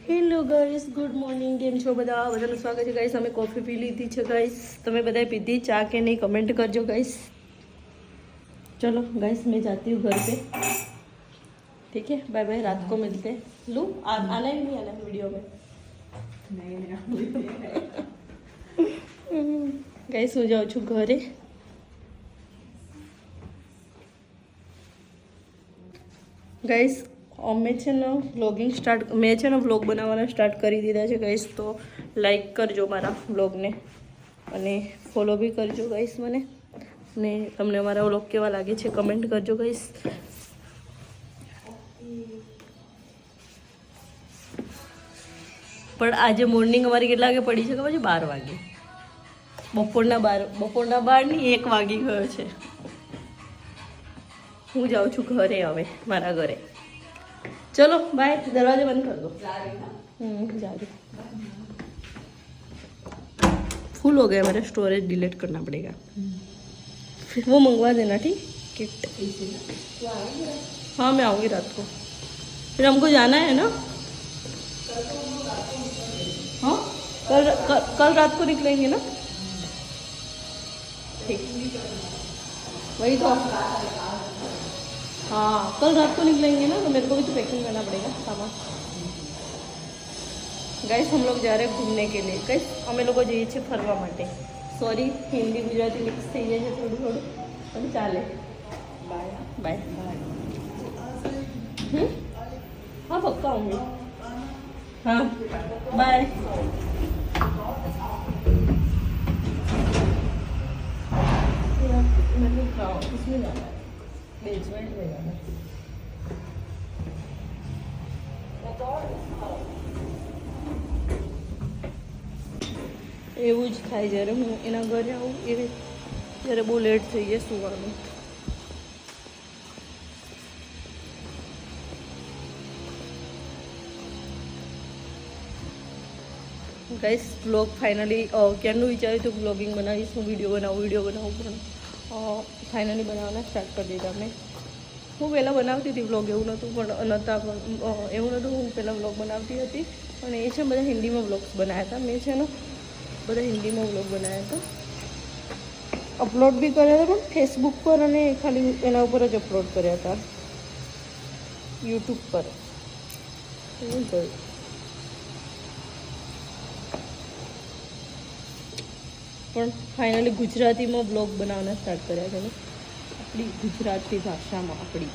Hello guys, good morning. કેમ છો બધા? બધાનું સ્વાગત છે ગાઈસ. અમે કોફી પી લીધી છે ગાઈસ. તમે બધાએ પીધી ચા કે નહીં? कमेंट करजो गाइस. चलो गाइस, मैं जाती हूँ घर पे. ठीक है, बाय बाय. रात को मिलते हैं. लू आना ही नहीं आना वीडियो में? नहीं. गाइस, હું જાઉં છું ઘરે. ગાઈસ, અમે છે ને વ્લોગિંગ સ્ટાર્ટ મેં છે ને વ્લોગ બનાવવાના સ્ટાર્ટ કરી દીધા છે ગાઈસ. તો લાઈક કરજો મારા વ્લોગને અને ફોલો બી કરજો ગાઈસ મને. ને તમને મારા વ્લોગ કેવા લાગે છે કમેન્ટ કરજો ગાઈસ. પણ આજે મોર્નિંગ અમારી કેટલા વાગે પડી છે ખબર છે? 12 વાગે. બપોરના 12 નહીં, 1 વાગી ગયો છે. હું જાઉં છું ઘરે હવે, મારા ઘરે. चलो बाय. दरवाजे बंद कर दो. जा रही. फुल हो गया मेरा स्टोरेज. डिलीट करना पड़ेगा. फिर वो मंगवा देना, ठीक? किट. हाँ, मैं आऊँगी रात को. फिर हमको जाना है ना? हाँ, कल रात को निकलेंगे ना? ठीक. वही तो. हाँ, कल रात को निकलेंगे ना, तो मेरे को भी तो पैकिंग करना पड़ेगा सामान. गाइस, हम लोग जा रहे हैं घूमने के लिए. गाइस, અમે લોકો જઈએ છીએ ફરવા માટે. સોરી, હિન્દી ગુજરાતી મિક્સ થઈ જાય છે થોડું પણ ચાલે. Bye bye. हाँ पक्का आऊँगी. हाँ बाय. इसमें जाना है, बेसमेंट में जाना है. એવું જ થાય જ્યારે હું એના ઘરે આવું એવી, ત્યારે બહુ લેટ થઈ જાય સુવાનું. ગાઈસ, બ્લોગ ફાઇનલી ક્યારનું વિચાર્યું હતું બ્લોગિંગ બનાવીશ, હું વિડીયો બનાવું પણ ફાઇનલી બનાવવાના સ્ટાર્ટ કરી દીધા મેં. હું પહેલાં બનાવતી હતી વ્લોગ, એવું નહોતું હું પહેલાં વ્લોગ બનાવતી હતી. અને એ છે બધા હિન્દીમાં વ્લોગ્સ બનાવ્યા હતા મેં. છે ને બધા હિન્દીમાં વ્લોગ બનાવ્યા હતા, અપલોડ બી કર્યા હતા, પણ ફેસબુક પર અને ખાલી એના ઉપર જ અપલોડ કર્યા હતા, યુટ્યુબ પર એવું થયું. પણ ફાઇનલી ગુજરાતીમાં બ્લોગ બનાવવાના સ્ટાર્ટ કર્યા છે, આપણી ગુજરાતી ભાષામાં આપણી.